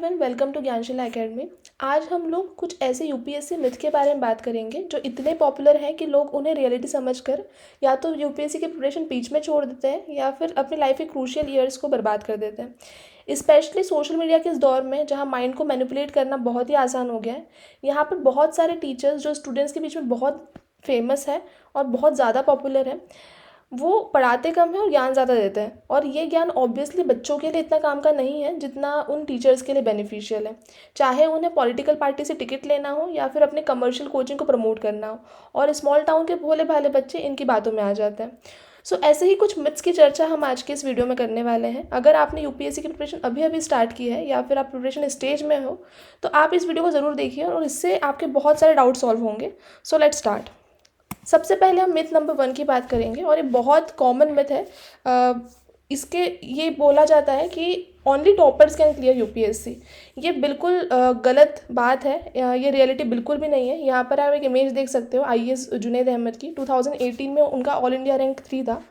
Everyone, welcome to Gyanshila academy. आज हम लोग कुछ ऐसे यूपीएससी मिथ के बारे में बात करेंगे जो इतने पॉपुलर हैं कि लोग उन्हें रियलिटी समझकर या तो यूपीएससी की प्रिपरेशन बीच में छोड़ देते हैं या फिर अपनी लाइफ के क्रूशियल ईयर्स को बर्बाद कर देते हैं। स्पेशली सोशल मीडिया के इस दौर में जहाँ माइंड को मैनिपुलेट करना बहुत ही आसान हो गया है, यहाँ पर बहुत सारे टीचर्स जो स्टूडेंट्स के बीच में बहुत फेमस है और बहुत ज़्यादा पॉपुलर है, वो पढ़ाते कम है और ज्ञान ज़्यादा देते हैं। और ये ज्ञान ऑब्वियसली बच्चों के लिए इतना काम का नहीं है जितना उन टीचर्स के लिए बेनिफिशियल है, चाहे उन्हें पॉलिटिकल पार्टी से टिकट लेना हो या फिर अपने कमर्शियल कोचिंग को प्रमोट करना हो। और स्मॉल टाउन के भोले भाले बच्चे इनकी बातों में आ जाते हैं। ऐसे ही कुछ मिथ्स की चर्चा हम आज के इस वीडियो में करने वाले हैं। अगर आपने यूपीएससी की प्रिपरेशन अभी अभी स्टार्ट की है या फिर आप प्रिपरेशन स्टेज में हो तो आप इस वीडियो को ज़रूर देखिए और इससे आपके बहुत सारे डाउट सॉल्व होंगे। So let's start. सबसे पहले हम मिथ नंबर 1 की बात करेंगे और ये बहुत कॉमन मिथ है। इसके ये बोला जाता है कि only toppers can clear UPSC. ये बिल्कुल गलत बात है। ये रियलिटी बिल्कुल भी नहीं है। यहाँ पर आप एक इमेज देख सकते हो आईएएस जुनैद अहमद की। 2018 में उनका ऑल इंडिया रैंक 3 था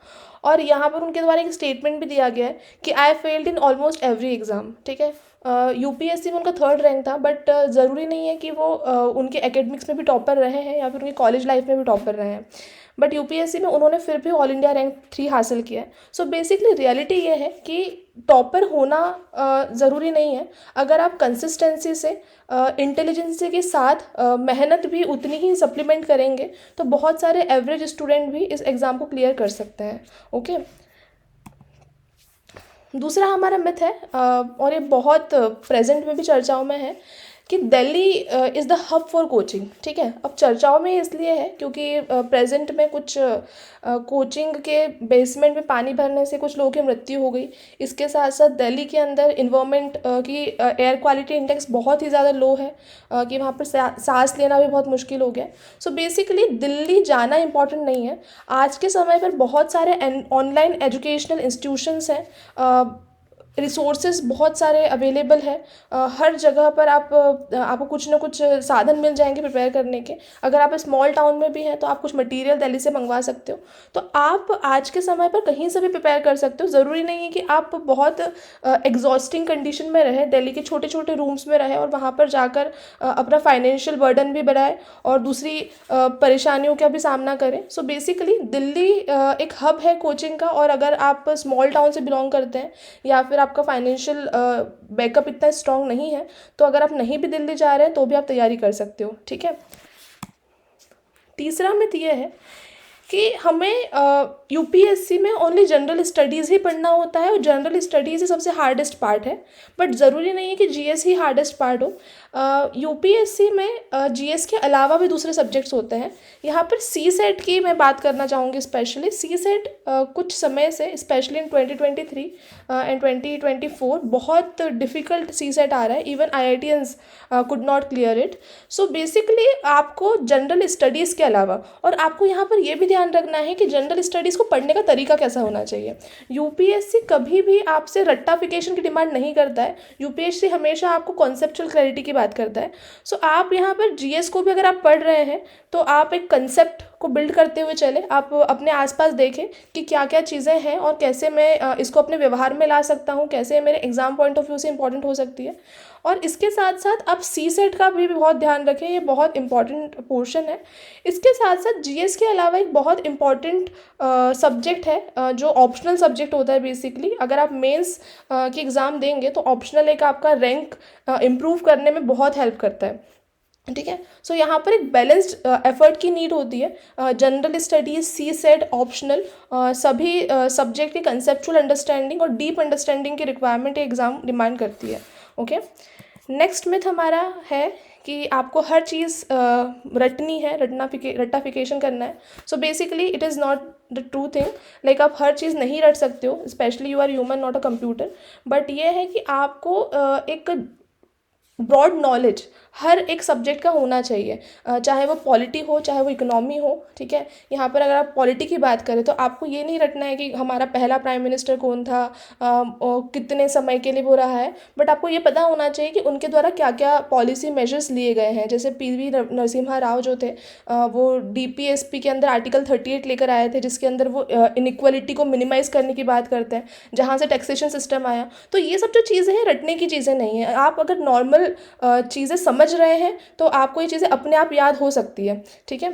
और यहाँ पर उनके द्वारा एक स्टेटमेंट भी दिया गया है कि I failed in almost every exam. ठीक है, यूपीएससी में उनका 3rd रैंक था, बट ज़रूरी नहीं है कि वो उनके एकेडमिक्स में भी टॉपर रहे हैं या फिर उनकी कॉलेज लाइफ में भी टॉपर रहे हैं, बट यूपीएससी में उन्होंने फिर भी ऑल इंडिया रैंक 3 हासिल किया है। सो बेसिकली रियलिटी ये है कि टॉपर होना ज़रूरी नहीं है। अगर आप कंसिस्टेंसी से इंटेलिजेंसी के साथ मेहनत भी उतनी ही सप्लीमेंट करेंगे तो बहुत सारे एवरेज स्टूडेंट भी इस एग्ज़ाम को क्लियर कर सकते हैं। ओके, दूसरा हमारा मिथ है और ये बहुत प्रेजेंट में भी चर्चाओं में है कि Delhi is the hub for coaching. ठीक है, अब चर्चाओं में इसलिए है क्योंकि प्रेजेंट में कुछ कोचिंग के बेसमेंट में पानी भरने से कुछ लोगों की मृत्यु हो गई। इसके साथ साथ दिल्ली के अंदर इन्वायरमेंट की एयर क्वालिटी इंडेक्स बहुत ही ज़्यादा लो है कि वहाँ पर सांस लेना भी बहुत मुश्किल हो गया। सो बेसिकली दिल्ली जाना इम्पॉर्टेंट नहीं है। आज के समय पर बहुत सारे ऑनलाइन एजुकेशनल इंस्टीट्यूशंस हैं, रिसोर्सेज बहुत सारे अवेलेबल है। हर जगह पर आपको कुछ ना कुछ साधन मिल जाएंगे प्रिपेयर करने के। अगर आप स्मॉल टाउन में भी हैं तो आप कुछ मटेरियल दिल्ली से मंगवा सकते हो। तो आप आज के समय पर कहीं से भी प्रिपेयर कर सकते हो। ज़रूरी नहीं है कि आप बहुत एग्जॉस्टिंग कंडीशन में रहें, दिल्ली के छोटे छोटे रूम्स में रहें और वहाँ पर जाकर अपना फाइनेंशियल बर्डन भी बढ़ाए और दूसरी परेशानियों का भी सामना करें। सो बेसिकली दिल्ली एक हब है कोचिंग का, और अगर आप स्मॉल टाउन से बिलोंग करते हैं या फिर आपका फाइनेंशियल बैकअप इतना स्ट्रांग नहीं है तो अगर आप नहीं भी दिल्ली जा रहे हैं तो भी आप तैयारी कर सकते हो। ठीक है, तीसरा मिथ ये है कि हमें यूपीएससी में ओनली जनरल स्टडीज़ ही पढ़ना होता है और जनरल स्टडीज़ ही सबसे हार्डेस्ट पार्ट है, बट ज़रूरी नहीं है कि जीएस ही हार्डेस्ट पार्ट हो। यूपीएससी में जीएस के अलावा भी दूसरे सब्जेक्ट्स होते हैं। यहाँ पर सी सेट की मैं बात करना चाहूँगी। स्पेशली सी सेट कुछ समय से स्पेशली इन 2023 एंड 2024 बहुत डिफ़िकल्ट सी सेट आ रहा है। Even IITians could not clear it. So basically आपको जनरल स्टडीज़ के अलावा, और आपको यहाँ पर यह भी ध्यान रखना है कि जनरल स्टडीज़ को पढ़ने का तरीका कैसा होना चाहिए। यूपीएससी कभी भी आपसे रट्टाफिकेशन की डिमांड नहीं करता है। यूपीएससी हमेशा आपको कॉन्सेप्चुअल क्लैरिटी की बात करता है। आप यहाँ पर जीएस को भी अगर आप पढ़ रहे हैं तो आप एक कंसेप्ट को बिल्ड करते हुए चले। आप अपने आसपास देखें कि क्या क्या चीज़ें हैं और कैसे मैं इसको अपने व्यवहार में ला सकता हूँ, कैसे मेरे एग्जाम पॉइंट ऑफ व्यू से इंपॉर्टेंट हो सकती है। और इसके साथ साथ आप सी सेट का भी बहुत ध्यान रखें, ये बहुत इंपॉर्टेंट पोर्शन है। इसके साथ साथ जीएस के अलावा एक बहुत इंपॉर्टेंट सब्जेक्ट है जो ऑप्शनल सब्जेक्ट होता है। बेसिकली अगर आप मेंस की एग्ज़ाम देंगे तो ऑप्शनल एक आपका रैंक इम्प्रूव करने में बहुत हेल्प करता है। ठीक है, यहाँ पर एक बैलेंस्ड एफर्ट की नीड होती है। जनरल स्टडीज, सी सेट, ऑप्शनल सभी सब्जेक्ट की कंसेप्चुअल अंडरस्टैंडिंग और डीप अंडरस्टैंडिंग की रिक्वायरमेंट एग्ज़ाम डिमांड करती है। ओके, नेक्स्ट मिथ हमारा है कि आपको हर चीज़ रटनी है, रट्टाफिकेशन करना है। So basically it is not the true thing. Like आप हर चीज़ नहीं रट सकते हो, specially you are human not a computer. But ये है कि आपको एक ब्रॉड नॉलेज हर एक सब्जेक्ट का होना चाहिए, चाहे वो पॉलिटी हो चाहे वो इकोनॉमी हो, ठीक है। यहाँ पर अगर आप पॉलिटी की बात करें तो आपको ये नहीं रटना है कि हमारा पहला प्राइम मिनिस्टर कौन था, और कितने समय के लिए वो रहा है, बट आपको ये पता होना चाहिए कि उनके द्वारा क्या क्या पॉलिसी मेजर्स लिए गए हैं। जैसे पीवी नरसिम्हा राव जो थे, वो डीपीएसपी के अंदर आर्टिकल 38 लेकर आए थे, जिसके अंदर वो इनइक्वालिटी को मिनिमाइज़ करने की बात करते हैं, जहाँ से टैक्सेशन सिस्टम आया। तो ये सब जो चीज़ें हैं रटने की चीज़ें नहीं हैं। आप अगर नॉर्मल चीज़ें समझ रहे हैं तो आपको ये चीज़ें अपने आप याद हो सकती है, ठीक है।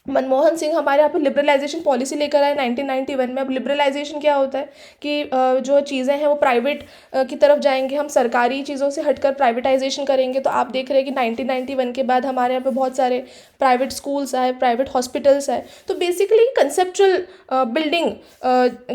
मनमोहन सिंह हमारे यहाँ पर लिबरलाइजेशन पॉलिसी लेकर आए 1991 में। अब लिबरलाइजेशन क्या होता है कि जो चीज़ें हैं वो प्राइवेट की तरफ जाएंगे, हम सरकारी चीज़ों से हटकर प्राइवेटाइजेशन करेंगे। तो आप देख रहे हैं कि 1991 के बाद हमारे यहाँ पे बहुत सारे प्राइवेट स्कूल्स आए, प्राइवेट हॉस्पिटल्स आए। तो बेसिकली कंसेप्चुअल बिल्डिंग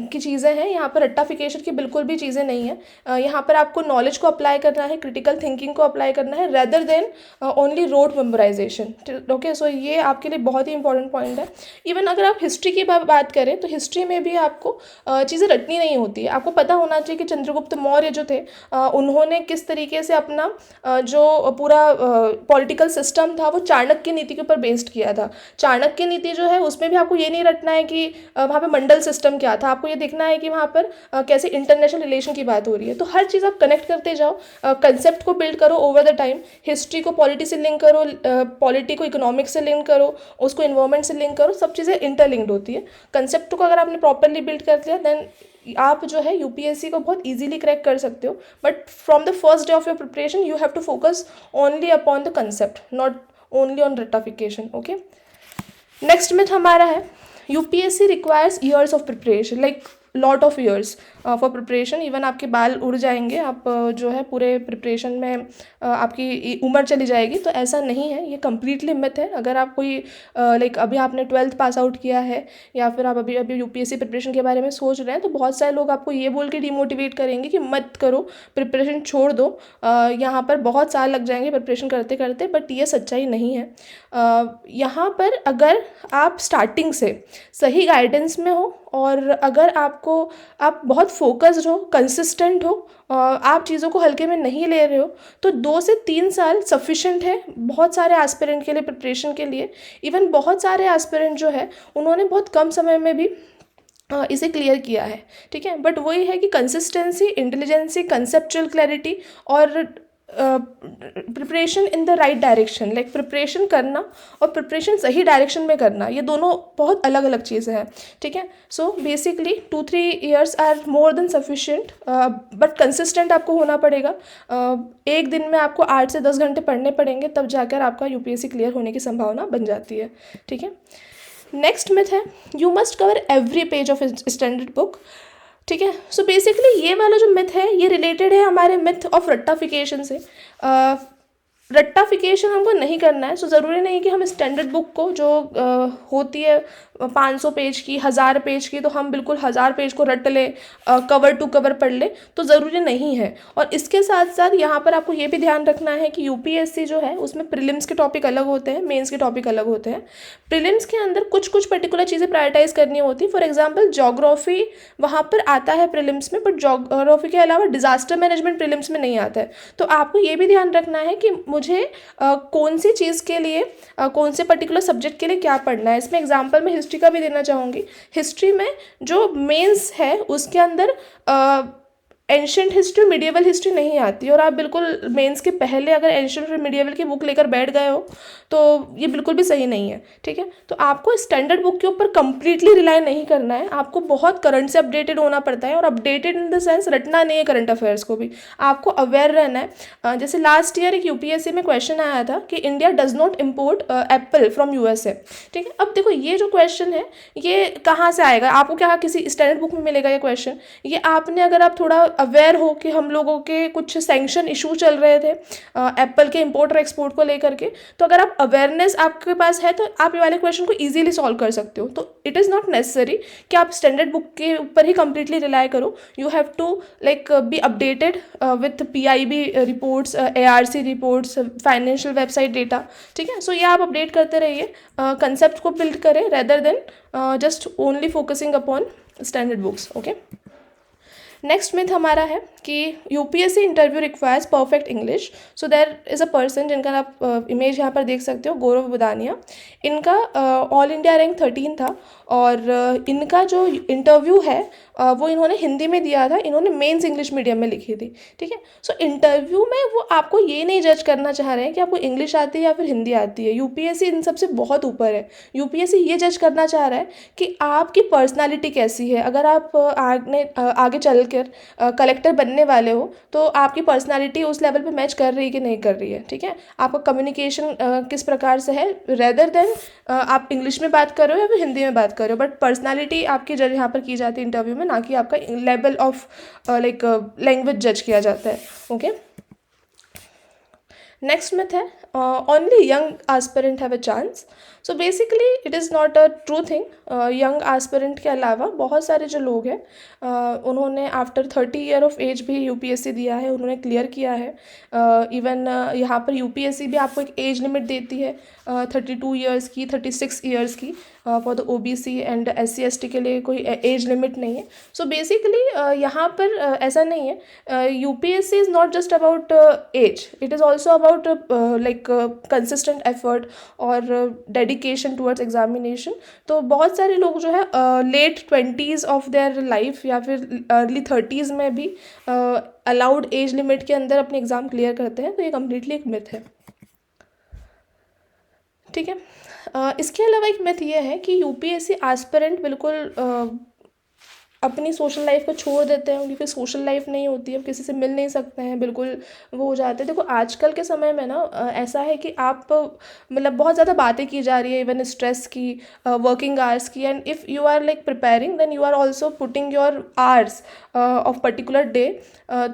की चीज़ें हैं, यहाँ पर रट्टाफिकेशन की बिल्कुल भी चीज़ें नहीं है। यहाँ पर आपको नॉलेज को अप्लाई करना है, क्रिटिकल थिंकिंग को अप्लाई करना है, rather than only rote memorisation. Okay, so ये आपके लिए बहुत ही इंपॉर्टेंट पॉइंट है। इवन अगर आप हिस्ट्री की बात करें तो हिस्ट्री में भी आपको चीज़ें रटनी नहीं होती है। आपको पता होना चाहिए कि चंद्रगुप्त मौर्य जो थे, उन्होंने किस तरीके से अपना जो पूरा पॉलिटिकल सिस्टम था वो चाणक्य नीति के ऊपर बेस्ड किया था। चाणक्य नीति जो है उसमें भी आपको ये नहीं रटना है कि वहाँ पे मंडल सिस्टम क्या था, आपको ये देखना है कि वहाँ पर कैसे इंटरनेशनल रिलेशन की बात हो रही है। तो हर चीज़ आप कनेक्ट करते जाओ, कंसेप्ट को बिल्ड करो ओवर द टाइम। हिस्ट्री को पॉलिटी से लिंक करो, पॉलिटी को इकोनॉमिक्स से लिंक करो, उसको इन्वायरमेंट से लिंक करो, सब चीज़ें इंटरलिंक्ड होती है। कंसेप्ट को अगर आपने प्रॉपरली बिल्ड कर लिया देन आप जो है यूपीएससी को बहुत इजीली क्रैक कर सकते हो। But from the first day of your preparation you have to focus only upon the concept, not only on रट्टाफिकेशन। ओके, नेक्स्ट मिथ हमारा है UPSC requires years of preparation, like lot of years for preparation. Even आपके बाल उड़ जाएंगे, आप जो है पूरे प्रिपरेशन में आपकी उम्र चली जाएगी। तो ऐसा नहीं है, ये कम्प्लीटली मिथ है। अगर आप कोई लाइक अभी आपने 12th पास आउट किया है या फिर आप अभी अभी यूपीएससी प्रिपरेशन के बारे में सोच रहे हैं, तो बहुत सारे लोग आपको ये बोल के डिमोटिवेट करेंगे कि मत करो, प्रिपरेशन छोड़ दो, यहाँ पर बहुत साल लग जाएंगे प्रिपरेशन करते करते। बट ये सच्चाई नहीं है। यहाँ पर अगर आप स्टार्टिंग से सही गाइडेंस में हो और अगर आप बहुत फोकस्ड हो, कंसिस्टेंट हो, आप चीज़ों को हल्के में नहीं ले रहे हो, तो 2 से 3 साल सफिशेंट है बहुत सारे एस्पिरेंट के लिए, प्रिपरेशन के लिए। इवन बहुत सारे एस्पिरेंट जो है उन्होंने बहुत कम समय में भी इसे क्लियर किया है, ठीक है। बट वही है कि कंसिस्टेंसी, इंटेलिजेंसी, कंसेप्चुअल क्लैरिटी और preparation in the right direction, like preparation करना और प्रिपरेशन सही डायरेक्शन में करना, ये दोनों बहुत अलग अलग चीज़ें हैं, ठीक है। So basically 2-3 years are more than sufficient, but consistent आपको होना पड़ेगा। एक दिन में आपको 8 से 10 घंटे पढ़ने पड़ेंगे, तब जाकर आपका यूपीएससी क्लियर होने की संभावना बन जाती है, ठीक है। नेक्स्ट मिथ है you must cover every page of standard book, ठीक है। सो बेसिकली ये वाला जो मिथ है ये रिलेटेड है हमारे मिथ ऑफ रट्टाफिकेशन से। रट्टाफिकेशन हमको नहीं करना है। सो ज़रूरी नहीं कि हम स्टैंडर्ड बुक को जो होती है 500 पेज की, 1000 पेज की, तो हम बिल्कुल 1000 पेज को रट लें, कवर टू कवर पढ़ लें, तो ज़रूरी नहीं है। और इसके साथ साथ यहाँ पर आपको ये भी ध्यान रखना है कि यूपीएससी जो है उसमें प्रीलिम्स के टॉपिक अलग होते हैं, मेंस के टॉपिक अलग होते हैं। प्रीलिम्स के अंदर कुछ कुछ पर्टिकुलर चीज़ें प्रायोरिटाइज करनी होती है। फॉर एग्जाम्पल जोग्राफी वहाँ पर आता है प्रीलिम्स में, बट जोग्राफी के अलावा डिजास्टर मैनेजमेंट प्रीलिम्स में नहीं आता है। तो आपको ये भी ध्यान रखना है कि मुझे कौन सी चीज़ के लिए, कौन से पर्टिकुलर सब्जेक्ट के लिए क्या पढ़ना है। इसमें एग्जाम्पल मैं हिस्ट्री का भी देना चाहूँगी। हिस्ट्री में जो मेंस है उसके अंदर एंशियंट हिस्ट्री, मिडिएवल हिस्ट्री नहीं आती, और आप बिल्कुल मेंस के पहले अगर एंशियंट और मिडिएवल की बुक लेकर बैठ गए हो तो ये बिल्कुल भी सही नहीं है, ठीक है। तो आपको स्टैंडर्ड बुक के ऊपर कंप्लीटली रिलाई नहीं करना है, आपको बहुत करंट से अपडेटेड होना पड़ता है। और अपडेटेड इन द सेंस रटना नहीं है करंट अफेयर्स को भी, आपको अवेयर रहना है। जैसे लास्ट ईयर एक यूपीएससी में क्वेश्चन आया था कि India does not import Apple from USA, ठीक है। अब देखो ये जो क्वेश्चन है ये कहाँ से आएगा, आपको क्या किसी स्टैंडर्ड बुक में मिलेगा ये क्वेश्चन? ये आपने, अगर आप थोड़ा अवेयर हो कि हम लोगों के कुछ सैंक्शन इशू चल रहे थे एप्पल के इंपोर्ट और एक्सपोर्ट को लेकर के, तो अगर आप अवेयरनेस आपके पास है तो आप ये वाले क्वेश्चन को इजीली सॉल्व कर सकते हो। तो इट इज़ नॉट नेसेसरी कि आप स्टैंडर्ड बुक के ऊपर ही कंप्लीटली रिलाई करो। You have to like be updated with PIB reports, ARC reports, financial website data, ठीक है। सो ये आप अपडेट करते रहिए, कंसेप्ट को बिल्ड करें rather than just only focusing upon standard books, okay. Next myth हमारा है कि UPSC interview requires perfect English. So there is a person जिनका आप इमेज यहाँ पर देख सकते हो, गौरव बुदानिया। इनका ऑल इंडिया रैंक 13 था और इनका जो इंटरव्यू है वो इन्होंने हिंदी में दिया था, इन्होंने मेंस इंग्लिश मीडियम में लिखी थी। ठीक है, सो इंटरव्यू में वो आपको ये नहीं जज करना चाह रहे हैं कि आपको इंग्लिश आती है या फिर हिंदी आती है। यूपीएससी इन सबसे बहुत ऊपर है। यूपीएससी ये जज करना चाह रहा है कि आपकी पर्सनालिटी कैसी है। अगर आप आगे चल कर कलेक्टर बनने वाले हो तो आपकी पर्सनालिटी उस लेवल पे मैच कर रही है कि नहीं कर रही है। ठीक है, आपका कम्युनिकेशन किस प्रकार से है, रेदर देन आप इंग्लिश में बात कर रहे हो या फिर हिंदी में बात कर रहे हो, बट पर्सनालिटी आपकी जज यहाँ पर की जाती है इंटरव्यू में, ना कि आपका लेवल ऑफ लाइक लैंग्वेज जज किया जाता है। ओके, नेक्स्ट मिथ है only young aspirant have a chance. So basically it is not a true thing. Young aspirant के अलावा बहुत सारे जो लोग हैं उन्होंने आफ्टर 30 ईयर ऑफ एज भी यूपीएससी दिया है, उन्होंने क्लियर किया है। इवन यहाँ पर यूपीएससी भी आपको एक एज लिमिट देती है 32 ईयर्स की, 36 ईयर्स की। For the OBC and SC ST के लिए कोई एज लिमिट नहीं है। सो बेसिकली यहाँ पर ऐसा नहीं है। UPSC is not just about age, it is also about like consistent effort और डेडिकेशन टुवर्ड्स एग्जामिनेशन। तो बहुत सारे लोग जो है late 20s of their life या फिर अर्ली 30s में भी अलाउड एज लिमिट के अंदर अपने एग्ज़ाम क्लियर करते हैं। तो ये कम्प्लीटली एक मिथ है। ठीक है, इसके अलावा एक मिथ ये है कि यूपीएससी एस्पिरेंट बिल्कुल अपनी सोशल लाइफ को छोड़ देते हैं, उनकी कोई सोशल लाइफ नहीं होती है, अब किसी से मिल नहीं सकते हैं, बिल्कुल वो हो जाते हैं। देखो आजकल के समय में ना ऐसा है कि आप मतलब बहुत ज़्यादा बातें की जा रही है इवन स्ट्रेस की, वर्किंग आवर्स की, and if you are like preparing then you are also putting your hours of particular day.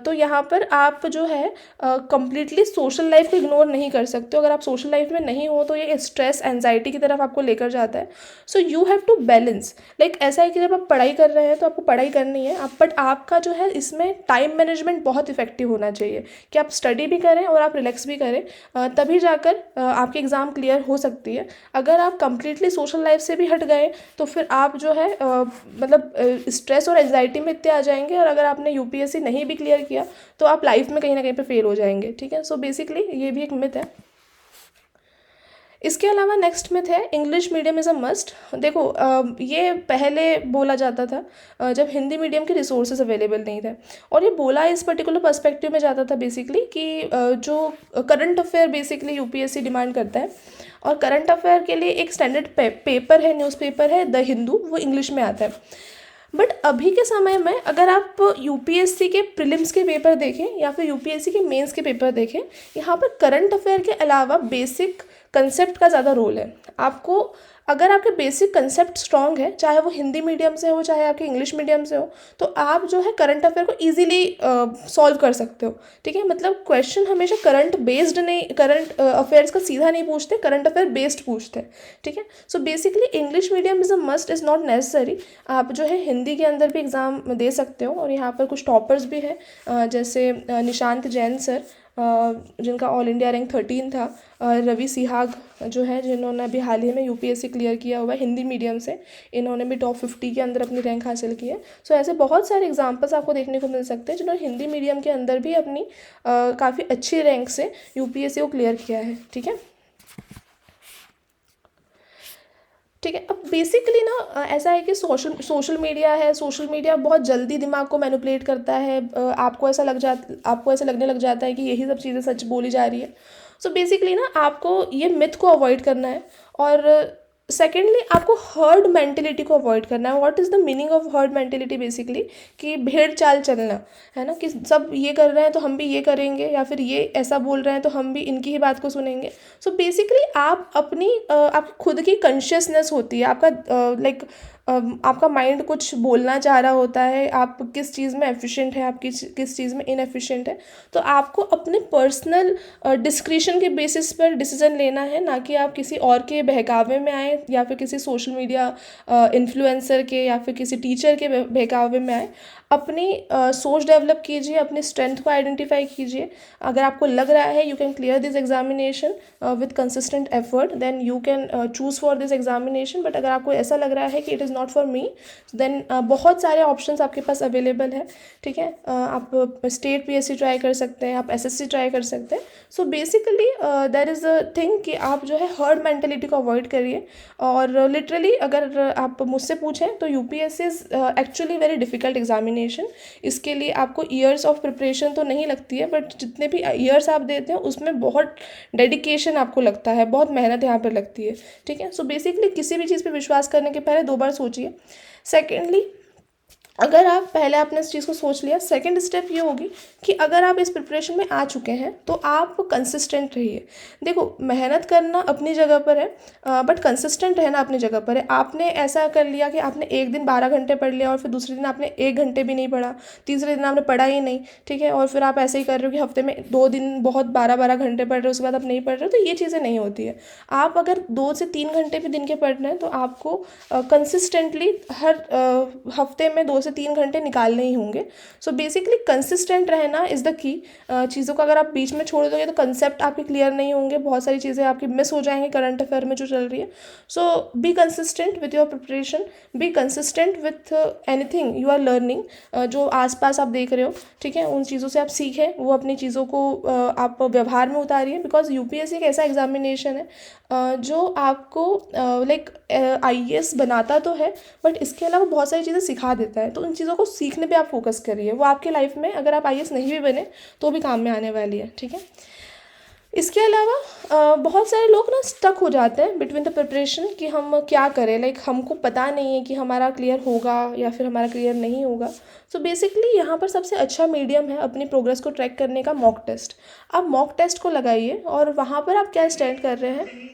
तो यहाँ पर आप जो है कम्प्लीटली सोशल लाइफ को इग्नोर नहीं कर सकते हो। अगर आप सोशल लाइफ में नहीं हो तो ये स्ट्रेस एंजाइटी की तरफ आपको लेकर जाता है। So you have to balance. Like ऐसा है कि जब आप पढ़ाई कर रहे हैं तो आपको पढ़ाई करनी है, आप बट आपका जो है इसमें टाइम मैनेजमेंट बहुत इफेक्टिव होना चाहिए कि आप स्टडी भी करें और आप रिलैक्स भी करें, तभी जाकर आपकी एग्ज़ाम क्लियर हो सकती है। अगर आप कंप्लीटली सोशल लाइफ से भी हट गए तो फिर आप जो है मतलब स्ट्रेस और एंजाइटी में इतने आ जाएंगे, और अगर आपने यूपीएससी नहीं भी क्लियर किया तो आप लाइफ में कहीं ना कहीं पे फेल हो जाएंगे। ठीक है, सो बेसिकली ये भी एक मिथ है। इसके अलावा नेक्स्ट मिथ है English medium is a must. देखो ये पहले बोला जाता था जब हिंदी मीडियम के रिसोर्सेज अवेलेबल नहीं थे, और ये बोला इस पर्टिकुलर पर्सपेक्टिव में जाता था बेसिकली कि जो current affair basically UPSC demand करता है, और करंट अफेयर के लिए एक स्टैंडर्ड पेपर है, न्यूज़पेपर है द हिंदू, वो इंग्लिश में आता है। बट अभी के समय में अगर आप यूपीएससी के प्रीलिम्स के पेपर देखें या फिर यूपीएससी के मेंस के पेपर देखें, यहाँ पर करंट अफेयर के अलावा बेसिक कंसेप्ट का ज़्यादा रोल है। आपको अगर आपके बेसिक कंसेप्ट स्ट्रॉन्ग है, चाहे वो हिंदी मीडियम से हो चाहे आपके इंग्लिश मीडियम से हो, तो आप जो है करंट अफेयर को ईजिली सॉल्व कर सकते हो। ठीक है, मतलब क्वेश्चन हमेशा करंट बेस्ड नहीं, करंट अफेयर्स का सीधा नहीं पूछते, करंट अफेयर बेस्ड पूछते हैं। ठीक है, so basically English medium is a must, is not necessary. आप जो है हिंदी के अंदर भी एग्ज़ाम दे सकते हो, और यहाँ पर कुछ टॉपर्स भी हैं जैसे निशांत जैन सर जिनका ऑल इंडिया रैंक 13 था, रवि सिहाग जो है जिन्होंने अभी हाल ही में यूपीएससी क्लियर किया हुआ है हिंदी मीडियम से, इन्होंने भी टॉप 50 के अंदर अपनी रैंक हासिल की है। सो ऐसे बहुत सारे एग्जांपल्स आपको देखने को मिल सकते हैं जिन्होंने हिंदी मीडियम के अंदर भी अपनी काफ़ी अच्छी रैंक से यूपीएससी को क्लियर किया है। ठीक है, ठीक है, अब बेसिकली ना ऐसा है कि सोशल मीडिया है, सोशल मीडिया बहुत जल्दी दिमाग को मैनिपुलेट करता है। आपको ऐसा लगने लग जाता है कि यही सब चीज़ें सच बोली जा रही है। सो बेसिकली ना आपको ये मिथ को अवॉइड करना है, और सेकेंडली आपको हर्ड मेंटेलिटी को अवॉइड करना है। What is the meaning of herd mentality? Basically कि भेड़ चाल चलना है ना, कि सब ये कर रहे हैं तो हम भी ये करेंगे, या फिर ये ऐसा बोल रहे हैं तो हम भी इनकी ही बात को सुनेंगे। सो बेसिकली आप अपनी आपकी खुद की कॉन्शियसनेस होती है, आपका लाइक आपका माइंड कुछ बोलना चाह रहा होता है, आप किस चीज़ में एफिशिएंट है, आप किस चीज़ में इनएफिशिएंट है। तो आपको अपने पर्सनल डिस्क्रिशन के बेसिस पर डिसीजन लेना है, ना कि आप किसी और के बहकावे में आए, या फिर किसी सोशल मीडिया इन्फ्लुएंसर के या फिर किसी टीचर के बहकावे में आए। अपनी सोच डेवलप कीजिए, अपनी स्ट्रेंथ को आइडेंटिफाई कीजिए। अगर आपको लग रहा है you can clear this examination with consistent effort, then you can choose for this examination. But अगर आपको ऐसा लग रहा है कि it is not for me, then बहुत सारे ऑप्शंस आपके पास अवेलेबल है, ठीक है। आप स्टेट पीएससी ट्राई कर सकते हैं, आप एसएससी ट्राई कर सकते हैं। So basically there is a thing कि आप जो है हर्ड मेंटेलिटी को अवॉइड करिए। और लिटरली अगर आप मुझसे पूछें तो UPSC is actually very difficult examination. इसके लिए आपको ईयर्स ऑफ प्रिपरेशन तो नहीं लगती है, बट जितने भी ईयर्स आप देते हैं उसमें बहुत डेडिकेशन आपको लगता है, बहुत मेहनत यहाँ पर लगती है, ठीक है। सो बेसिकली किसी भी चीज़ पे विश्वास करने के पहले 2 बार सोचिए। सेकेंडली, अगर आप पहले आपने इस चीज़ को सोच लिया, सेकंड स्टेप ये होगी कि अगर आप इस प्रिपरेशन में आ चुके हैं तो आप कंसिस्टेंट रहिए। देखो, मेहनत करना अपनी जगह पर है, बट कंसिस्टेंट रहना अपनी जगह पर है। आपने ऐसा कर लिया कि आपने एक दिन 12 घंटे पढ़ लिया और फिर दूसरे दिन आपने 1 घंटे भी नहीं पढ़ा, तीसरे दिन आपने पढ़ा ही नहीं, ठीक है, और फिर आप ऐसे ही कर रहे हो कि हफ्ते में 2 दिन बहुत 12-12 घंटे पढ़ रहे हो, उसके बाद आप नहीं पढ़ रहे हो, तो ये चीज़ें नहीं होती है। आप अगर 2 से 3 घंटे भी दिन के पढ़ रहे हैं तो आपको कंसिस्टेंटली हर हफ्ते में 2 से 3 घंटे निकालने ही होंगे। सो बेसिकली कंसिस्टेंट रहना इज़ द की। चीज़ों का अगर आप बीच में छोड़ दोगे तो कंसेप्ट आपके क्लियर नहीं होंगे, बहुत सारी चीज़ें आपकी मिस हो जाएंगी करंट अफेयर में जो चल रही है। So be consistent with your preparation, be consistent with anything you are learning. जो आसपास आप देख रहे हो, ठीक है, उन चीज़ों से आप सीखें, वो अपनी चीज़ों को आप व्यवहार में उतारिए। बिकॉज यूपीएससी एक ऐसा एग्जामिनेशन है जो आपको लाइक आईएएस बनाता तो है, बट इसके अलावा बहुत सारी चीज़ें सिखा देता है। तो उन चीज़ों को सीखने पे आप फोकस करिए, वो आपके लाइफ में अगर आप आईएएस नहीं भी बने तो भी काम में आने वाली है, ठीक है। इसके अलावा बहुत सारे लोग ना स्टक हो जाते हैं बिटवीन द प्रिपरेशन कि हम क्या करें, लाइक हमको पता नहीं है कि हमारा क्लियर होगा या फिर हमारा क्लियर नहीं होगा। सो बेसिकली यहाँ पर सबसे अच्छा मीडियम है अपनी प्रोग्रेस को ट्रैक करने का, मॉक टेस्ट। आप मॉक टेस्ट को लगाइए और वहाँ पर आप क्या स्टैंड कर रहे हैं,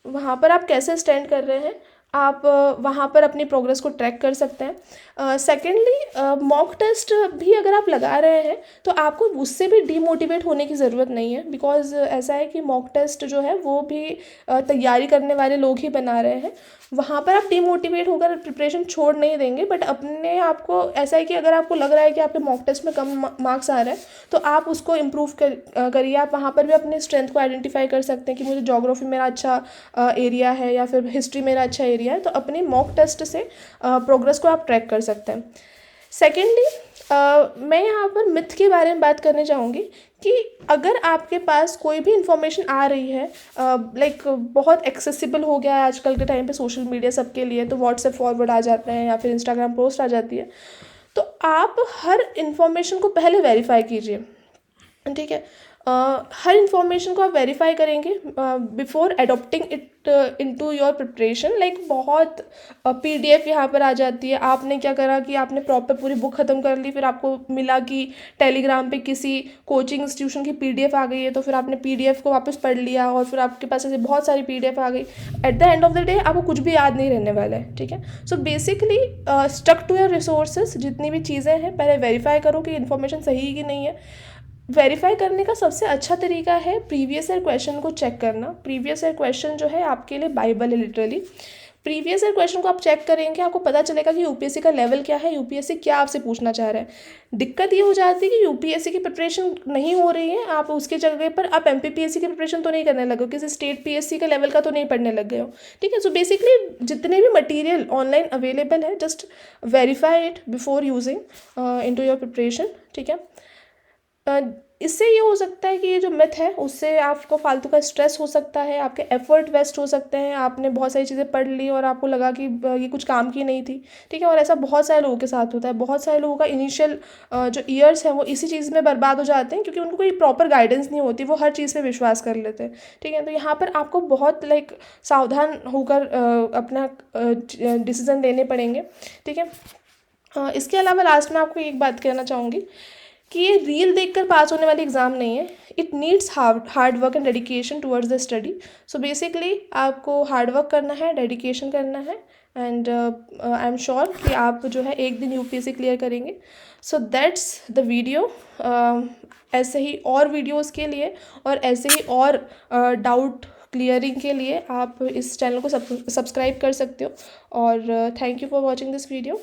वहाँ पर आप कैसे स्टैंड कर रहे हैं, आप वहाँ पर अपनी प्रोग्रेस को ट्रैक कर सकते हैं। सेकेंडली, मॉक टेस्ट भी अगर आप लगा रहे हैं तो आपको उससे भी डीमोटिवेट होने की ज़रूरत नहीं है। बिकॉज ऐसा है कि मॉक टेस्ट जो है वो भी तैयारी करने वाले लोग ही बना रहे हैं। वहाँ पर आप डीमोटिवेट होकर प्रिपरेशन छोड़ नहीं देंगे, बट अपने आप को ऐसा है कि अगर आपको लग रहा है कि आपके मॉक टेस्ट में कम मार्क्स आ रहे हैं तो आप उसको इम्प्रूव करिए। आप वहाँ पर भी अपने स्ट्रेंथ को आइडेंटिफाई कर सकते हैं कि मुझे ज्योग्राफी मेरा अच्छा एरिया है या फिर हिस्ट्री मेरा अच्छा एरिया है, तो अपने मॉक टेस्ट से प्रोग्रेस को आप ट्रैक कर सकते हैं। सेकेंडली, मैं यहाँ पर मिथ के बारे में बात करने चाहूँगी कि अगर आपके पास कोई भी इंफॉर्मेशन आ रही है, लाइक बहुत एक्सेसिबल हो गया है आजकल के टाइम पे सोशल मीडिया सबके लिए, तो व्हाट्सएप फॉरवर्ड आ जाते हैं या फिर इंस्टाग्राम पोस्ट आ जाती है, तो आप हर इंफॉर्मेशन को पहले वेरीफाई कीजिए, ठीक है। हर इंफॉर्मेशन को आप वेरीफाई करेंगे before adopting it into your preparation. Like बहुत पीडीएफ यहाँ पर आ जाती है, आपने क्या करा कि आपने प्रॉपर पूरी बुक ख़त्म कर ली, फिर आपको मिला कि टेलीग्राम पे किसी कोचिंग इंस्टीट्यूशन की पीडीएफ आ गई है, तो फिर आपने पीडीएफ को वापस पढ़ लिया और फिर आपके पास ऐसे बहुत सारी पीडीएफ आ गई। At the end of the day आपको कुछ भी याद नहीं रहने वाला है, ठीक है। So basically stuck to your resources, जितनी भी चीज़ें हैं पहले वेरीफाई करो कि इन्फॉर्मेशन सही है कि नहीं है। वेरीफाई करने का सबसे अच्छा तरीका है प्रीवियस ईयर क्वेश्चन को चेक करना। प्रीवियस ईयर क्वेश्चन जो है आपके लिए बाइबल है लिटरली। प्रीवियस ईयर क्वेश्चन को आप चेक करेंगे, आपको पता चलेगा कि यूपीएससी का लेवल क्या है, यूपीएससी क्या आपसे पूछना चाह रहा है। दिक्कत ये हो जाती है कि यूपीएससी की प्रिपरेशन नहीं हो रही है, आप उसके जगह पर आप एमपीपीएससी की प्रिपरेशन तो नहीं करने लगे हो, किसी स्टेट पीएससी के लेवल का तो नहीं पढ़ने लग गए हो, ठीक है। सो बेसिकली जितने भी मटीरियल ऑनलाइन अवेलेबल है, just verify it before using into your preparation, ठीक है। इससे ये हो सकता है कि ये जो मिथ है उससे आपको फालतू का स्ट्रेस हो सकता है, आपके एफर्ट वेस्ट हो सकते हैं, आपने बहुत सारी चीज़ें पढ़ ली और आपको लगा कि ये कुछ काम की नहीं थी, ठीक है। और ऐसा बहुत सारे लोगों के साथ होता है, बहुत सारे लोगों का इनिशियल जो ईयर्स हैं वो इसी चीज़ में बर्बाद हो जाते हैं क्योंकि उनको कोई प्रॉपर गाइडेंस नहीं होती, वो हर चीज़ पर विश्वास कर लेते हैं, ठीक है। तो यहाँ पर आपको बहुत लाइक सावधान होकर अपना डिसीज़न लेने पड़ेंगे, ठीक है। इसके अलावा लास्ट में आपको एक बात कहना चाहूँगी कि ये रील देखकर पास होने वाली एग्ज़ाम नहीं है। It needs hard work and dedication towards the study. So basically आपको हार्ड वर्क करना है, डेडिकेशन करना है, एंड आई एम श्योर कि आप जो है एक दिन यूपीएससी क्लियर करेंगे। So that's the video. ऐसे ही और वीडियोस के लिए और ऐसे ही और डाउट क्लियरिंग के लिए आप इस चैनल को सब्सक्राइब कर सकते हो। और thank you for watching this video.